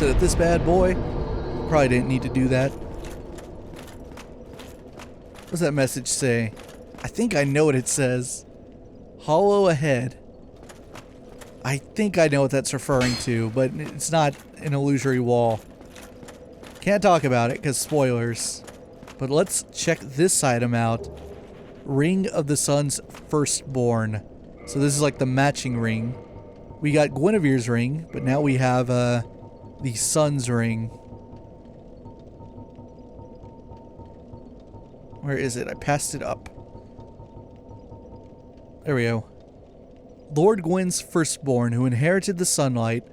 So that this bad boy probably didn't need to do that. What does that message say? I think I know what it says. Hollow ahead. I think I know what that's referring to, but it's not an illusory wall. Can't talk about it because spoilers. But let's check this item out. Ring of the Sun's Firstborn. So this is like the matching ring. We got Guinevere's ring, but now we have the Sun's ring. Where is it? I passed it up. There we go. Lord Gwyn's firstborn, who inherited the sunlight,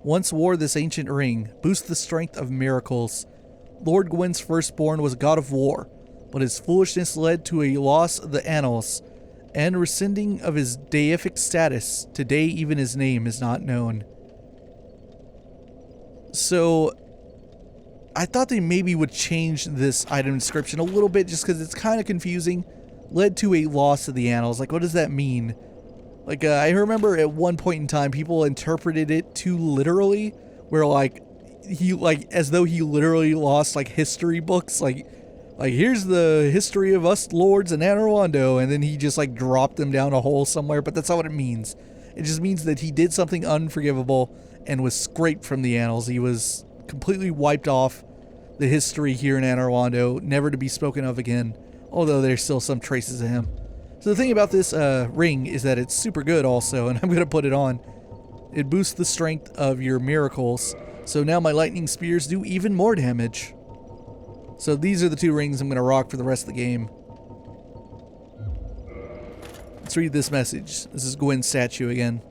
once wore this ancient ring, boosts the strength of miracles. Lord Gwyn's firstborn was a god of war, but his foolishness led to a loss of the annals and rescinding of his deific status. Today, even his name is not known. So, I thought they maybe would change this item description a little bit just because it's kind of confusing. Led to a loss of the annals. Like, what does that mean? Like, I remember at one point in time, people interpreted it too literally, where, like, as though he literally lost, like, history books, like, here's the history of us lords in Anor Londo, and then he just, like, dropped them down a hole somewhere, but that's not what it means. It just means that he did something unforgivable and was scraped from the annals. He was completely wiped off the history here in Anor Londo, never to be spoken of again, although there's still some traces of him. So the thing about this ring is that it's super good also, and I'm going to put it on. It boosts the strength of your miracles, so now my lightning spears do even more damage. So these are the two rings I'm going to rock for the rest of the game. Let's read this message. This is Gwyn's statue again.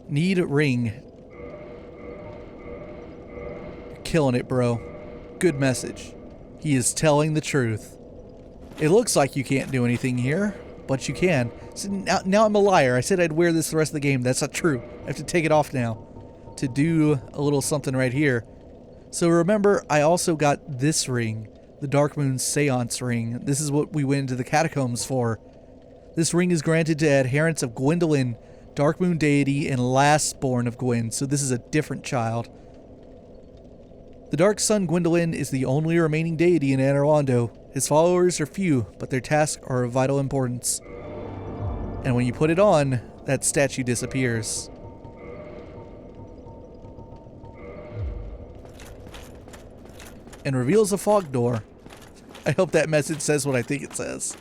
Need ring. You're killing it, bro. Good message. He is telling the truth. It looks like you can't do anything here, but you can. So now I'm a liar. I said I'd wear this the rest of the game. That's not true. I have to take it off now to do a little something right here. So remember, I also got this ring, the Dark Moon Seance ring. This is what we went into the catacombs for. This ring is granted to adherents of Gwyndolin, Dark Moon deity and last born of Gwyn. So this is a different child. The Dark Sun Gwyndolin is the only remaining deity in Anor Londo. His followers are few, but their tasks are of vital importance. And when you put it on, that statue disappears. And reveals a fog door. I hope that message says what I think it says.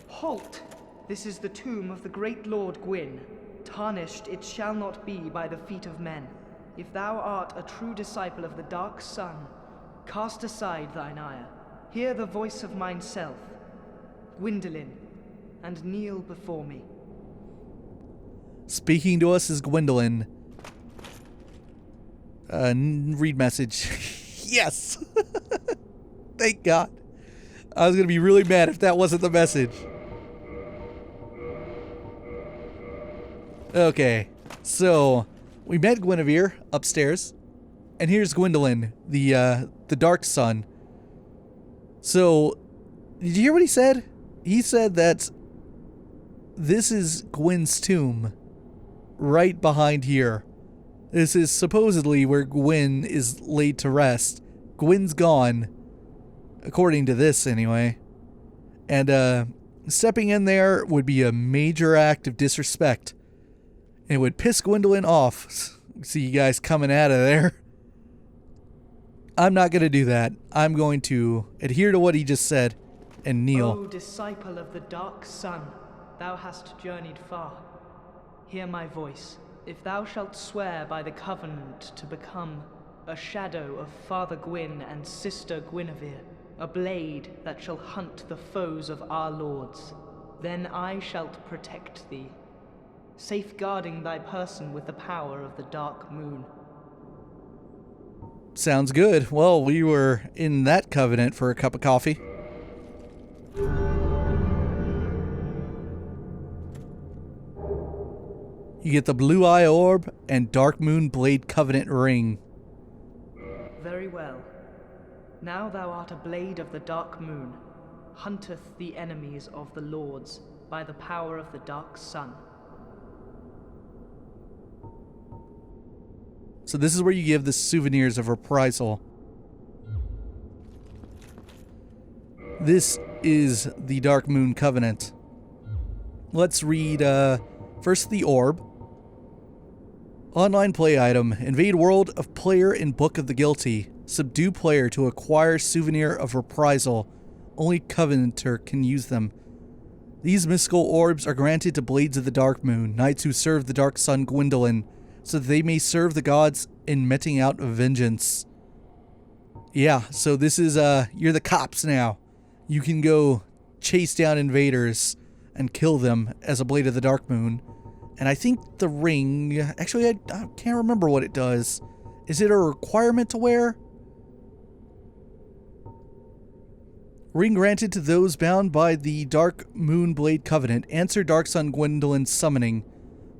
Halt! This is the tomb of the great Lord Gwyn. Tarnished it shall not be by the feet of men. If thou art a true disciple of the Dark Sun, cast aside thine ire, hear the voice of mine self, Gwyndolin, and kneel before me. Speaking to us is Gwyndolin. Read message. Yes! Thank God. I was going to be really mad if that wasn't the message. Okay, so we met Guinevere upstairs, and here's Gwyndolin, the Dark Sun. So, did you hear what he said? He said that this is Gwyn's tomb, right behind here. This is supposedly where Gwyn is laid to rest. Gwyn's gone, according to this anyway. And stepping in there would be a major act of disrespect. It would piss Gwyndolin off. See you guys coming out of there. I'm not going to do that. I'm going to adhere to what he just said and kneel. O disciple of the Dark Sun, thou hast journeyed far. Hear my voice. If thou shalt swear by the covenant to become a shadow of Father Gwyn and Sister Guinevere, a blade that shall hunt the foes of our lords, then I shalt protect thee, safeguarding thy person with the power of the Dark Moon. Sounds good. Well, we were in that covenant for a cup of coffee. You get the Blue Eye Orb and Dark Moon Blade Covenant Ring. Very well. Now thou art a blade of the Dark Moon, hunteth the enemies of the lords by the power of the Dark Sun. So So this is where you give the souvenirs of reprisal. This is the Dark Moon Covenant. Let's read first the orb. Online play item. Invade world of player in Book of the Guilty. Subdue player to acquire souvenir of reprisal. Only Covenanter can use them. These mystical orbs are granted to Blades of the Dark Moon, knights who serve the Dark Sun Gwendolyn, so that they may serve the gods in meting out of vengeance. Yeah, so this is, you're the cops now. You can go chase down invaders and kill them as a Blade of the Dark Moon. And I think the ring, actually I can't remember what it does. Is it a requirement to wear? Ring granted to those bound by the Dark Moon Blade Covenant. Answer Dark Sun Gwendolyn's summoning.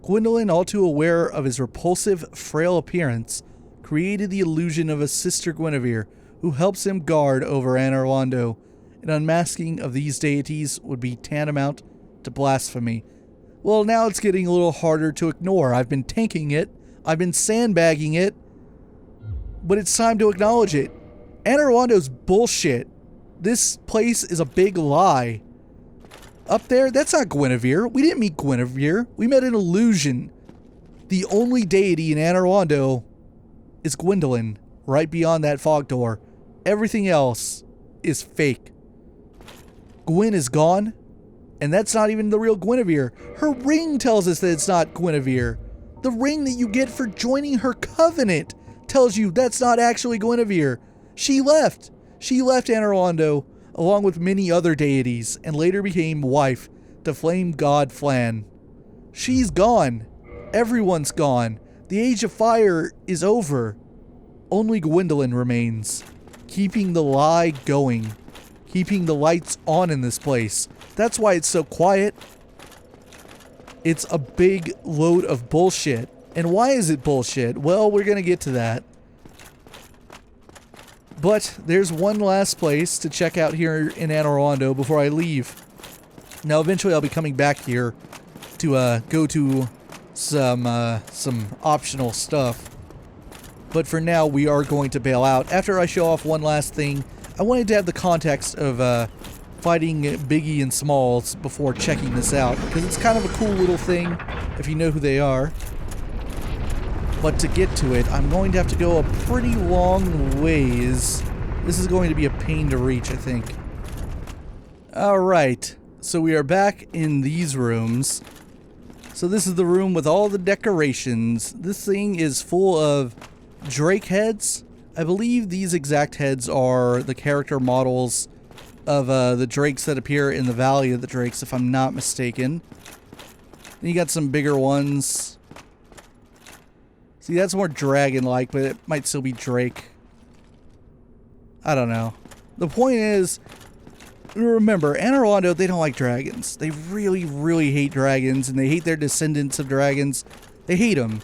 Gwendolyn, all too aware of his repulsive, frail appearance, created the illusion of a sister Guinevere, who helps him guard over Anor Londo. An unmasking of these deities would be tantamount to blasphemy. Well, now it's getting a little harder to ignore. I've been tanking it. I've been sandbagging it. But it's time to acknowledge it. Anor Londo's bullshit. This place is a big lie. Up there, that's not Guinevere. We didn't meet Guinevere. We met an illusion. The only deity in Anor Londo is Gwendolyn, right beyond that fog door. Everything else is fake. Gwyn is gone, and that's not even the real Guinevere. Her ring tells us that it's not Guinevere. The ring that you get for joining her covenant tells you that's not actually Guinevere. She left. She left Anor Londo, along with many other deities, and later became wife to Flame God Flan. She's gone. Everyone's gone. The Age of Fire is over. Only Gwendolyn remains, keeping the lie going, keeping the lights on in this place. That's why it's so quiet. It's a big load of bullshit. And why is it bullshit? Well, we're gonna get to that. But there's one last place to check out here in Anor Londo before I leave. Now, eventually I'll be coming back here to go to some optional stuff. But for now, we are going to bail out. After I show off one last thing, I wanted to have the context of fighting Biggie and Smalls before checking this out, because it's kind of a cool little thing if you know who they are. But to get to it, I'm going to have to go a pretty long ways. This is going to be a pain to reach, I think. Alright, so we are back in these rooms. So this is the room with all the decorations. This thing is full of Drake heads. I believe these exact heads are the character models of the Drakes that appear in the Valley of the Drakes, if I'm not mistaken. Then you got some bigger ones. See, that's more dragon-like, but it might still be Drake. I don't know. The point is, remember, Anor Londo, they don't like dragons. They really, really hate dragons, and they hate their descendants of dragons. They hate them.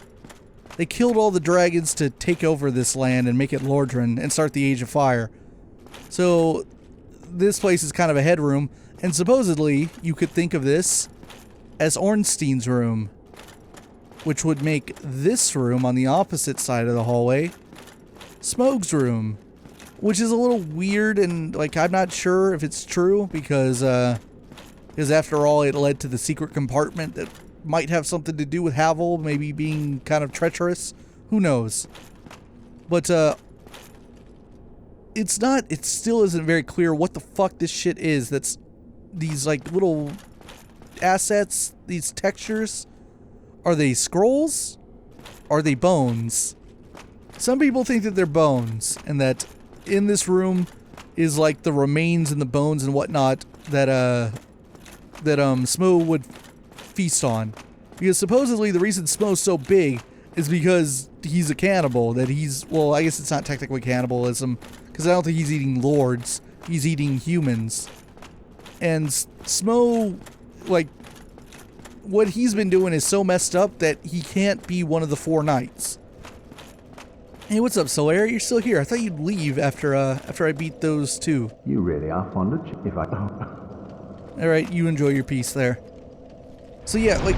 They killed all the dragons to take over this land and make it Lordran and start the Age of Fire. So, this place is kind of a headroom, and supposedly, you could think of this as Ornstein's room, which would make this room on the opposite side of the hallway Smoug's room, which is a little weird, and like I'm not sure if it's true because after all it led to the secret compartment that might have something to do with Havel maybe being kind of treacherous. Who knows? But it still isn't very clear what the fuck this shit is. That's these like little assets, these textures. Are they scrolls? Are they bones? Some people think that they're bones, and that in this room is like the remains and the bones and whatnot that Smough would feast on. Because supposedly the reason Smough's so big is because he's a cannibal. That he's, well, I guess it's not technically cannibalism, because I don't think he's eating lords. He's eating humans. And Smough, like, what he's been doing is so messed up that he can't be one of the 4 knights. Hey, what's up, Solaire? You're still here. I thought you'd leave after I beat those 2. You really are fond of if I... Alright, you enjoy your piece there. So yeah, like,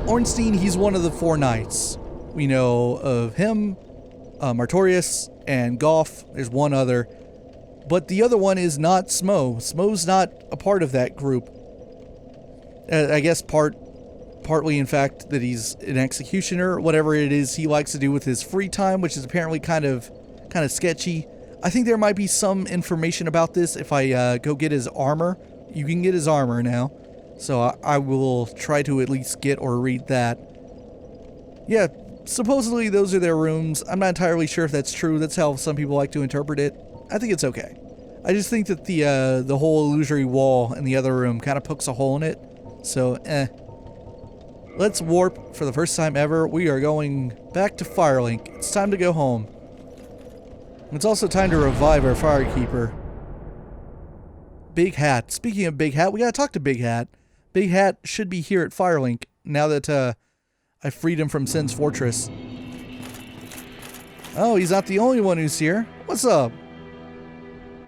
Ornstein, he's one of the 4 knights. We know of him, Martorius, and Goff. There's one other. But the other one is not Smo. Smo's not a part of that group. I guess partly, in fact, that he's an executioner, whatever it is he likes to do with his free time, which is apparently kind of sketchy. I think there might be some information about this if I go get his armor. You can get his armor now, so I will try to at least get or read that. Yeah, supposedly those are their rooms. I'm not entirely sure if that's true. That's how some people like to interpret it. I think it's okay. I just think that the whole illusory wall in the other room kind of pokes a hole in it. So, Let's warp for the first time ever. We are going back to Firelink. It's time to go home. It's also time to revive our Firekeeper. Big Hat. Speaking of Big Hat, we gotta talk to Big Hat. Big Hat should be here at Firelink now that I freed him from Sin's Fortress. Oh, he's not the only one who's here. What's up?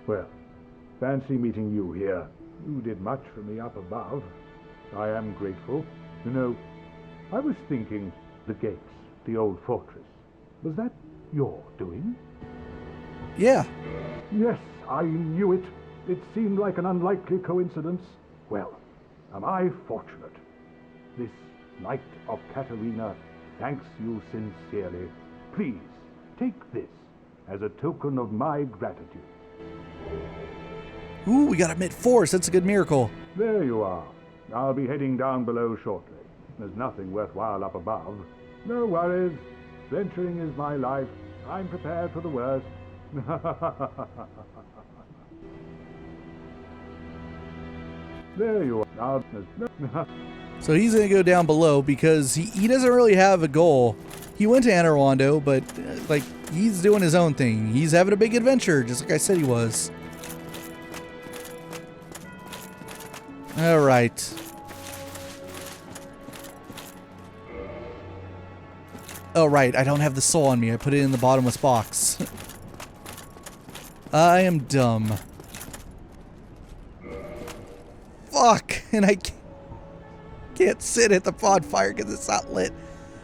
Well, fancy meeting you here. You did much for me up above. I am grateful. You know, I was thinking, the gates, the old fortress. Was that your doing? Yeah. Yes, I knew it. It seemed like an unlikely coincidence. Well, am I fortunate? This Knight of Katarina thanks you sincerely. Please, take this as a token of my gratitude. Ooh, we got a mid-force. That's a good miracle. There you are. I'll be heading down below shortly. There's nothing worthwhile up above. No worries. Venturing is my life. I'm prepared for the worst. There you are. So he's going to go down below because he doesn't really have a goal. He went to Anor Londo, but like he's doing his own thing. He's having a big adventure, just like I said he was. All right. Oh, right. I don't have the soul on me. I put it in the bottomless box. I am dumb. Fuck! And I can't sit at the bonfire because it's not lit.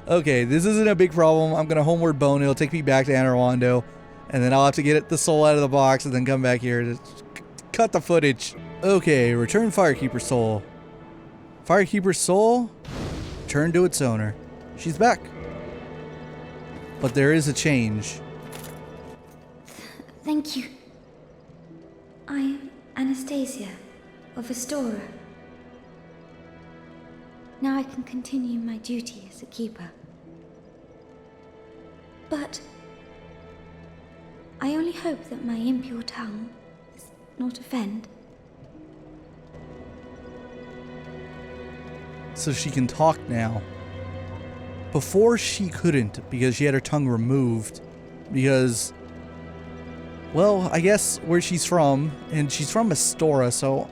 Okay, this isn't a big problem. I'm going to homeward bone. It'll take me back to Anor Londo. And then I'll have to get the soul out of the box and then come back here to cut the footage. Okay, return Firekeeper soul. Firekeeper soul, return to its owner. She's back. But there is a change. Thank you. I'm Anastasia of Astora. Now I can continue my duty as a keeper. But I only hope that my impure tongue does not offend. So she can talk now. Before she couldn't because she had her tongue removed because, well, I guess where she's from, and she's from Astora, so,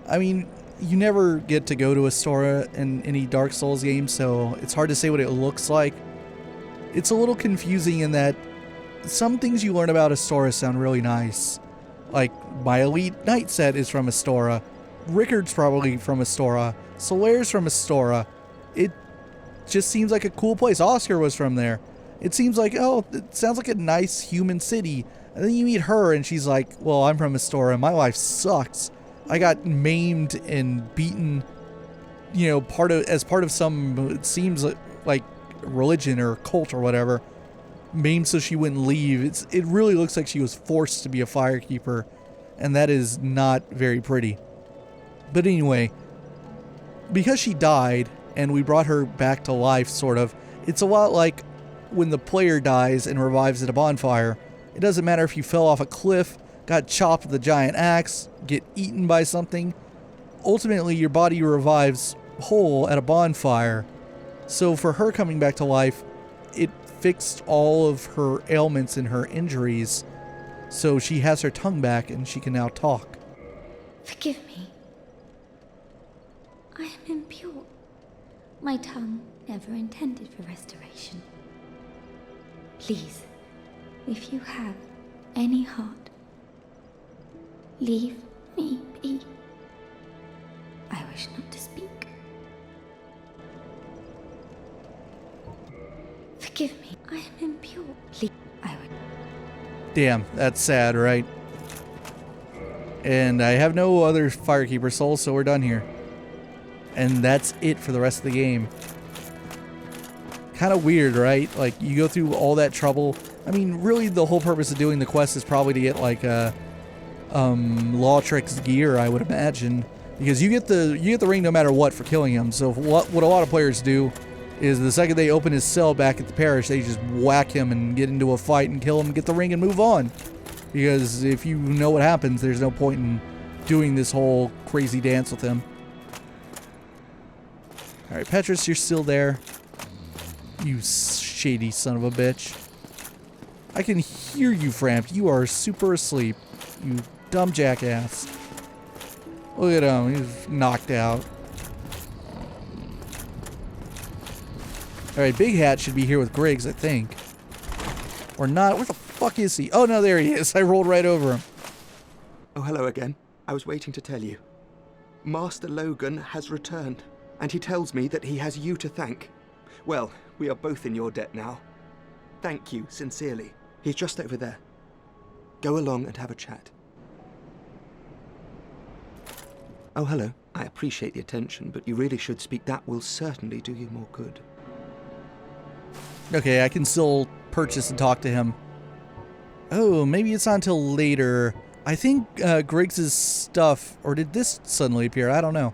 I mean, you never get to go to Astora in any Dark Souls game, so it's hard to say what it looks like. It's a little confusing in that some things you learn about Astora sound really nice. Like, my Elite Knight set is from Astora. Rickard's probably from Astora. Solaire's from Astora. It just seems like a cool place. Oscar was from there. It seems like, oh, it sounds like a nice human city. And then you meet her and she's like, well, I'm from Astora. My life sucks. I got maimed and beaten, you know, as part of some, it seems like religion or cult or whatever. Maimed so she wouldn't leave. It really looks like she was forced to be a firekeeper. And that is not very pretty. But anyway, because she died, and we brought her back to life, sort of. It's a lot like when the player dies and revives at a bonfire. It doesn't matter if you fell off a cliff, got chopped with a giant axe, get eaten by something. Ultimately, your body revives whole at a bonfire. So for her coming back to life, it fixed all of her ailments and her injuries. So she has her tongue back and she can now talk. Forgive me. I am impure. My tongue never intended for restoration. Please, if you have any heart, leave me be. I wish not to speak. Forgive me. I am impure. Please, I would. Damn, that's sad, right? And I have no other Firekeeper souls, so we're done here. And that's it for the rest of the game. Kind of weird, right? Like, you go through all that trouble. I mean, really, the whole purpose of doing the quest is probably to get, like, Lautric's gear, I would imagine. Because you get the ring no matter what for killing him. So what a lot of players do is the second they open his cell back at the parish, they just whack him and get into a fight and kill him, get the ring, and move on. Because if you know what happens, there's no point in doing this whole crazy dance with him. Alright, Petrus, you're still there. You shady son of a bitch. I can hear you, Framp. You are super asleep. You dumb jackass. Look at him. He's knocked out. Alright, Big Hat should be here with Griggs, I think. Or not. Where the fuck is he? Oh, no, there he is. I rolled right over him. Oh, hello again. I was waiting to tell you. Master Logan has returned, and he tells me that he has you to thank. Well, we are both in your debt now. Thank you, sincerely. He's just over there. Go along and have a chat. Oh, hello. I appreciate the attention, but you really should speak. That will certainly do you more good. Okay, I can still purchase and talk to him. Oh, maybe it's not until later. I think Griggs' stuff, or did this suddenly appear? I don't know.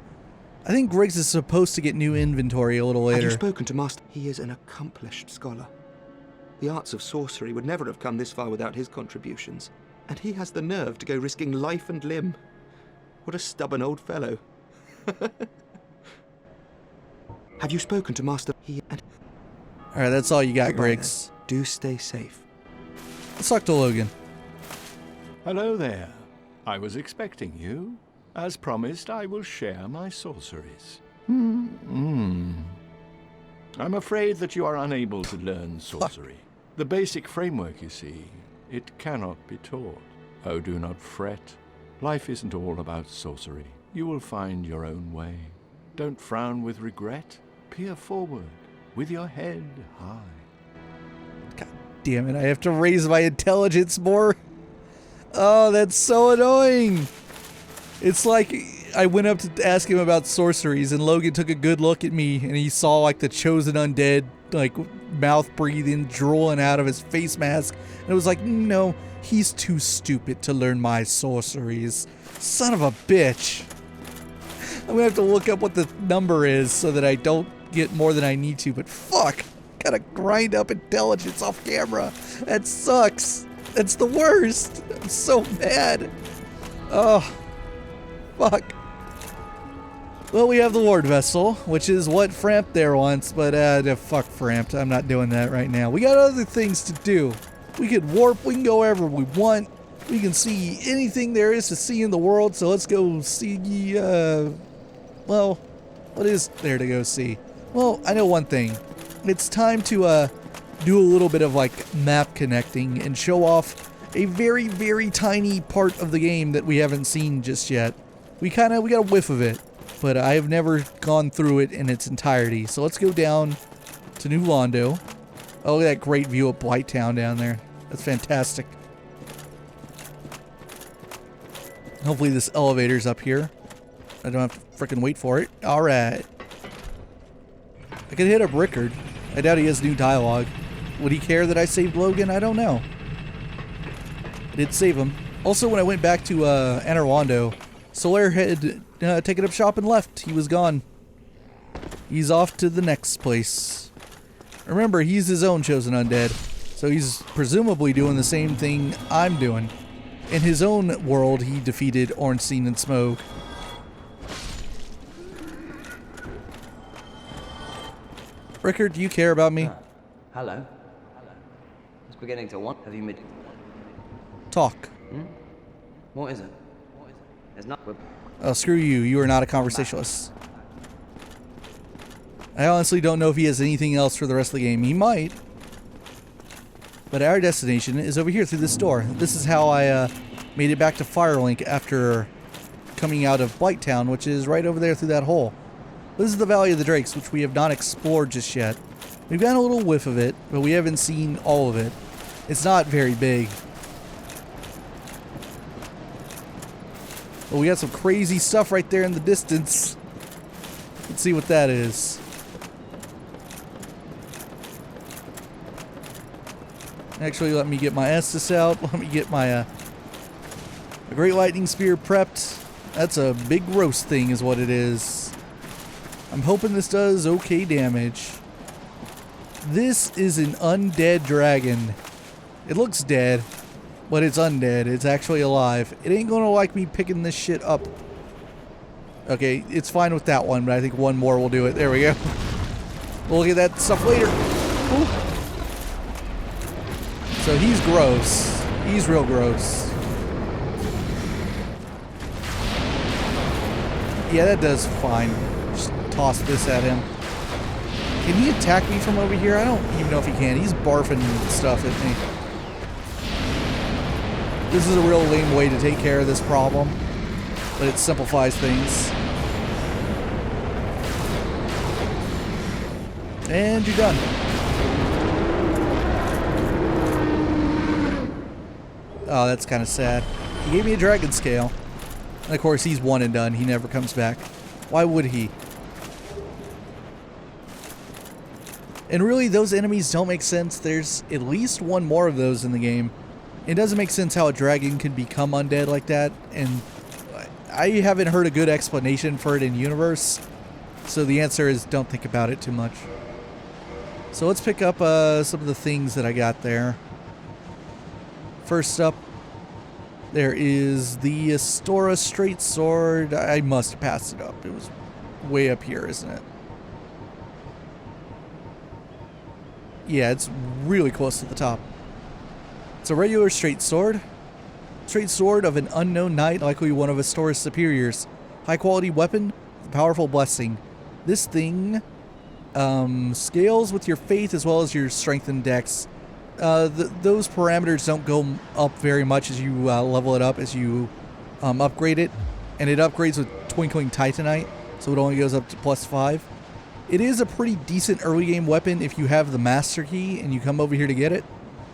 I think Griggs is supposed to get new inventory a little later. Have you spoken to Master? He is an accomplished scholar. The arts of sorcery would never have come this far without his contributions. And he has the nerve to go risking life and limb. What a stubborn old fellow. Have you spoken to Master? Alright, that's all you got, Goodbye, Griggs. then. Do stay safe. Let's talk to Logan. Hello there. I was expecting you. As promised, I will share my sorceries. I'm afraid that you are unable to learn sorcery. The basic framework, you see, it cannot be taught. Oh, do not fret. Life isn't all about sorcery. You will find your own way. Don't frown with regret. Peer forward with your head high. God damn it, I have to raise my intelligence more. Oh, that's so annoying. It's like I went up to ask him about sorceries, and Logan took a good look at me, and he saw like the chosen undead, like mouth breathing, drooling out of his face mask, and it was like, no, he's too stupid to learn my sorceries. Son of a bitch. I'm gonna have to look up what the number is so that I don't get more than I need to, but fuck, gotta grind up intelligence off camera. That sucks. That's the worst. I'm so mad. Oh, fuck. Well, we have the Ward Vessel, which is what Framp there wants, but fuck Framp. I'm not doing that right now. We got other things to do. We could warp, we can go wherever we want. We can see anything there is to see in the world, so let's go see, well, what is there to go see? Well, I know one thing. It's time to do a little bit of like map connecting and show off a very, very tiny part of the game that we haven't seen just yet. We got a whiff of it, but I have never gone through it in its entirety. So let's go down to New Londo. Oh, look at that great view of Blighttown down there. That's fantastic. Hopefully this elevator's up here. I don't have to frickin' wait for it. Alright. I could hit up Rickard. I doubt he has new dialogue. Would he care that I saved Logan? I don't know. I did save him. Also, when I went back to Anor Londo, Solaire had taken up shop and left. He was gone. He's off to the next place. Remember, he's his own chosen undead, so he's presumably doing the same thing I'm doing. In his own world, he defeated Ornstein and Smoke. Rickard, do you care about me? Hello. It's beginning to want. Have you made... Talk. What is it? There's not... Oh, screw you. You are not a conversationalist. I honestly don't know if he has anything else for the rest of the game. He might. But our destination is over here through this door. This is how I made it back to Firelink after coming out of Blighttown, which is right over there through that hole. This is the Valley of the Drakes, which we have not explored just yet. We We've gotten a little whiff of it, but we haven't seen all of it. It's not very big. But we got some crazy stuff right there in the distance. Let's see what that is. Actually, let me get my Estus out. Let me get my Great Lightning Spear prepped. That's a big roast thing is what it is. I'm hoping this does okay damage. This is an undead dragon. It looks dead, but it's undead. It's actually alive. It ain't gonna like me picking this shit up. Okay, it's fine with that one, but I think one more will do it. There we go. We'll look at that stuff later. Ooh. So he's gross. He's real gross. Yeah, that does fine. Just toss this at him. Can he attack me from over here? I don't even know if he can. He's barfing stuff at me. This is a real lame way to take care of this problem, but it simplifies things. And you're done. Oh, that's kind of sad. He gave me a dragon scale. And of course, he's one and done. He never comes back. Why would he? And really, those enemies don't make sense. There's at least one more of those in the game. It doesn't make sense how a dragon could become undead like that. And I haven't heard a good explanation for it in universe. So the answer is don't think about it too much. So let's pick up some of the things that I got there. First up, there is the Astora Straight Sword. I must have passed it up. It was way up here, isn't it? Yeah, it's really close to the top. It's a regular straight sword. Straight sword of an unknown knight, likely one of Astora's superiors. High quality weapon, powerful blessing. This thing scales with your faith as well as your strength and dex. Those parameters don't go up very much as you level it up, as you upgrade it. And it upgrades with Twinkling Titanite, so it only goes up to +5. It is a pretty decent early game weapon if you have the master key and you come over here to get it.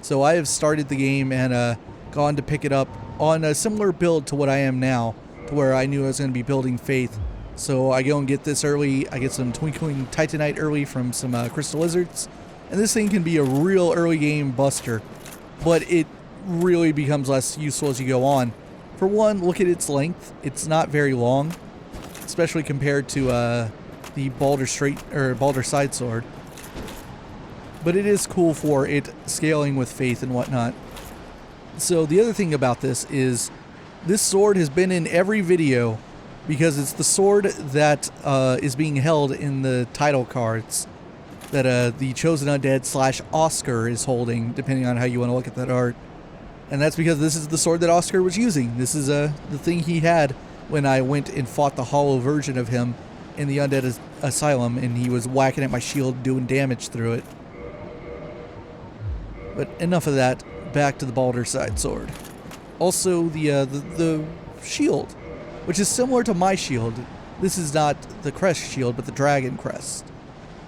So I have started the game and gone to pick it up on a similar build to what I am now, to where I knew I was going to be building faith. So I go and get this early. I get some Twinkling Titanite early from some Crystal Lizards. And this thing can be a real early game buster, but it really becomes less useful as you go on. For one, look at its length. It's not very long, especially compared to the Baldur Side Sword. But it is cool for it scaling with faith and whatnot. So the other thing about this is this sword has been in every video because it's the sword that is being held in the title cards that the Chosen Undead / Oscar is holding, depending on how you want to look at that art. And that's because this is the sword that Oscar was using. This is the thing he had when I went and fought the hollow version of him in the Undead Asylum, and he was whacking at my shield, doing damage through it. But enough of that. Back to the Baldur Side Sword. Also, the shield, which is similar to my shield. This is not the crest shield, but the dragon crest.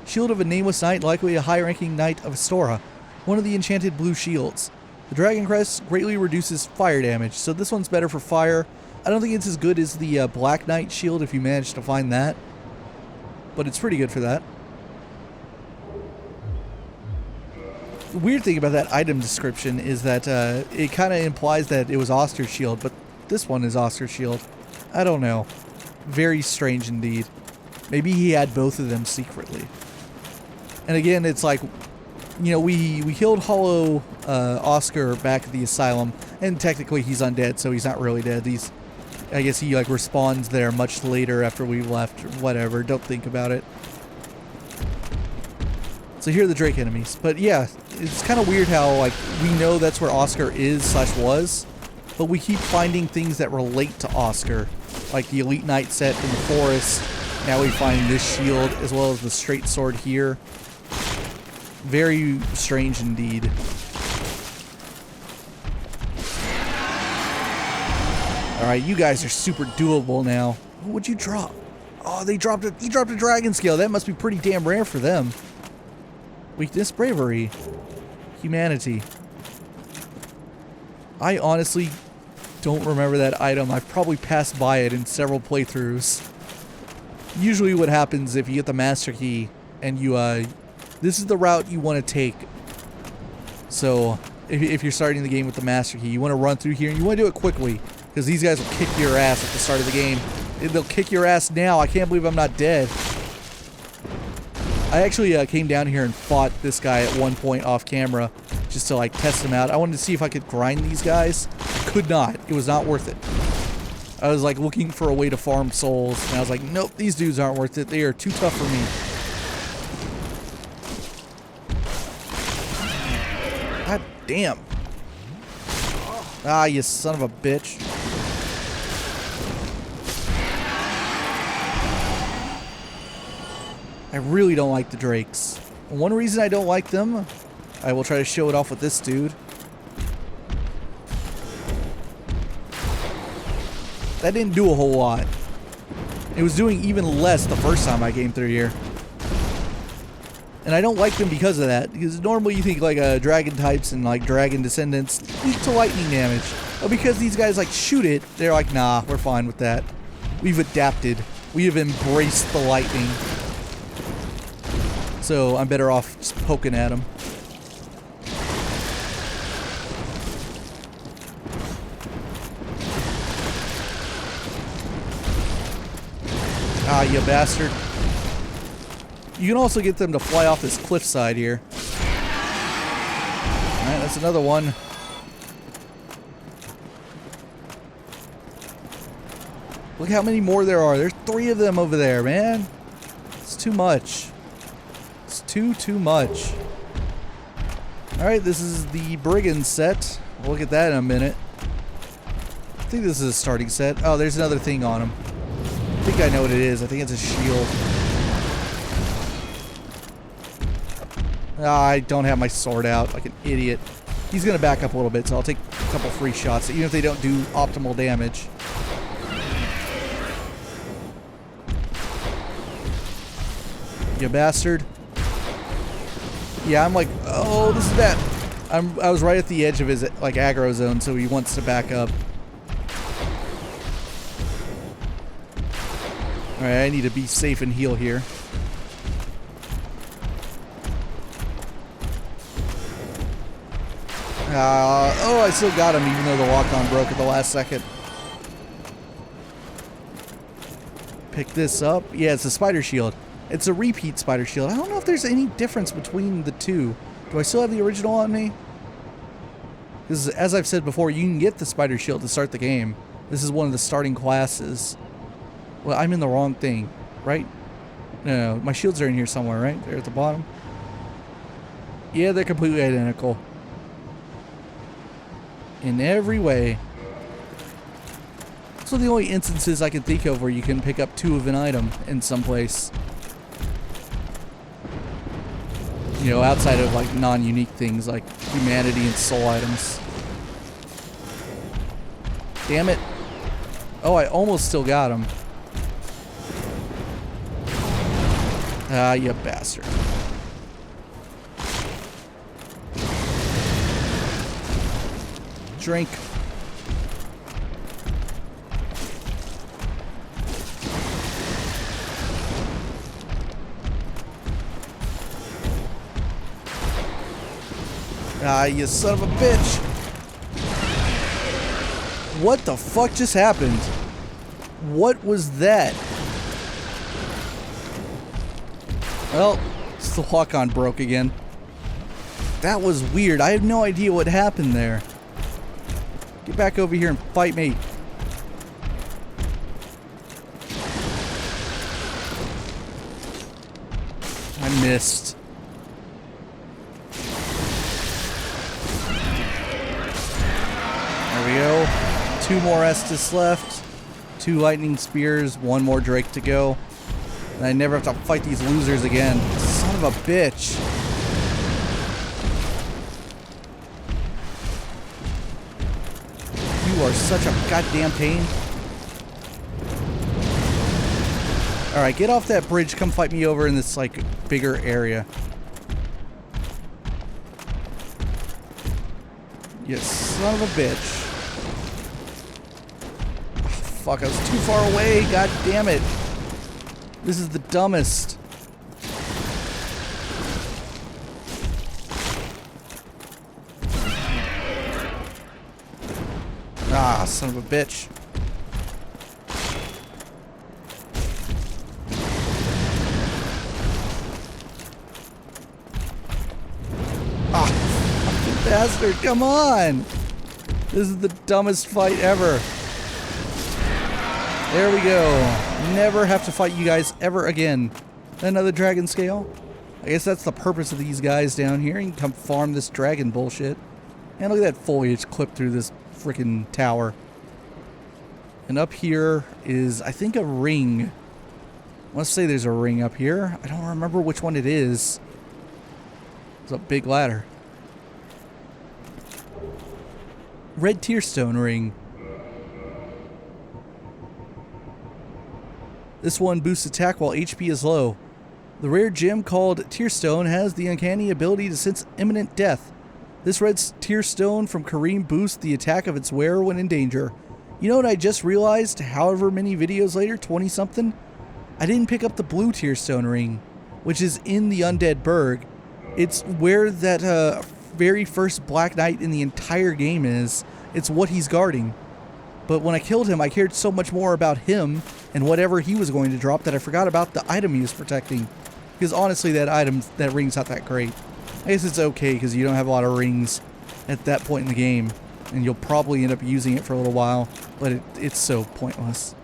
Shield of a nameless knight, likely a high-ranking knight of Astora. One of the enchanted blue shields. The dragon crest greatly reduces fire damage, so this one's better for fire. I don't think it's as good as the Black Knight shield if you manage to find that, but it's pretty good for that. The weird thing about that item description is that it kind of implies that it was Oscar's shield, but this one is Oscar's shield. I don't know. Very strange indeed. Maybe he had both of them secretly. And again, it's like, you know, we killed Hollow Oscar back at the asylum, and technically he's undead, so he's not really dead. I guess he like respawns there much later after we left. Whatever, don't think about it. So here are the Drake enemies. But yeah, it's kind of weird how like we know that's where Oscar is / was, but we keep finding things that relate to Oscar, like the Elite Knight set in the forest. Now we find this shield as well as the straight sword here. Very strange indeed. Alright, you guys are super doable now. What would you drop? Oh, he dropped a dragon scale. That must be pretty damn rare for them. Weakness, bravery, humanity. I honestly don't remember that item. I've probably passed by it in several playthroughs. Usually what happens if you get the master key and you, this is the route you want to take. So, if you're starting the game with the master key, you want to run through here and you want to do it quickly. Because these guys will kick your ass at the start of the game. They'll kick your ass now. I can't believe I'm not dead. I actually came down here and fought this guy at one point off camera just to like test him out. I wanted to see if I could grind these guys. I could not. It was not worth it. I was like looking for a way to farm souls and I was like, nope, these dudes aren't worth it. They are too tough for me. God damn. Ah, you son of a bitch. I really don't like the drakes. One reason I don't like them, I will try to show it off with this dude. That didn't do a whole lot. It was doing even less the first time I came through here. And I don't like them because of that. Because normally you think like dragon types and like dragon descendants weak to lightning damage. But because these guys like shoot it, they're like, nah, we're fine with that. We've adapted. We have embraced the lightning. So I'm better off just poking at him. Ah, you bastard. You can also get them to fly off this cliffside here. Alright, that's another one. Look how many more there are. There's 3 of them over there, man. It's too much. It's too much. Alright, this is the brigand set. We'll look at that in a minute. I think this is a starting set. Oh, there's another thing on him. I think I know what it is. I think it's a shield. I don't have my sword out like an idiot. He's going to back up a little bit, so I'll take a couple free shots, even if they don't do optimal damage. You bastard. Yeah, I'm like, oh, this is bad. I was right at the edge of his like aggro zone, so he wants to back up. Alright, I need to be safe and heal here. Oh, I still got him even though the lock-on broke at the last second. Pick this up. Yeah, it's a spider shield. It's a repeat spider shield. I don't know if there's any difference between the two. Do I still have the original on me? Because as I've said before, you can get the spider shield to start the game. This is one of the starting classes. Well, I'm in the wrong thing, right? No, my shields are in here somewhere, right? They're at the bottom. Yeah, they're completely identical. In every way. So the only instances I can think of where you can pick up 2 of an item in some place. You know, outside of like non-unique things like humanity and soul items. Damn it. Oh, I almost still got him. Ah, you bastard. Drink. Ah, you son of a bitch. What the fuck just happened? What was that? Well, it's the lock-on broke again. That was weird. I have no idea what happened there. Get back over here and fight me. I missed. There we go. 2 more Estus left. 2 lightning spears. 1 more Drake to go. And I never have to fight these losers again. Son of a bitch. You are such a goddamn pain. Alright, get off that bridge. Come fight me over in this, like, bigger area. You son of a bitch. Oh, fuck, I was too far away. God damn it. This is the dumbest. Ah, son of a bitch. Ah, fucking bastard, come on! This is the dumbest fight ever. There we go. Never have to fight you guys ever again. Another dragon scale? I guess that's the purpose of these guys down here. You can come farm this dragon bullshit. And look at that foliage clipped through this freaking tower. And up here is, I think, a ring. Let's say there's a ring up here. I don't remember which one it is. It's a big ladder. Red tearstone ring. This one boosts attack while HP is low. The rare gem called Tearstone has the uncanny ability to sense imminent death. This red Tearstone from Kareem boosts the attack of its wearer when in danger. You know what I just realized, however many videos later, 20-something? I didn't pick up the blue Tearstone ring, which is in the Undead Burg. It's where that very first Black Knight in the entire game is. It's what he's guarding. But when I killed him, I cared so much more about him and whatever he was going to drop that I forgot about the item he was protecting. Because honestly, that ring's not that great. I guess it's okay because you don't have a lot of rings at that point in the game. And you'll probably end up using it for a little while, but it's so pointless.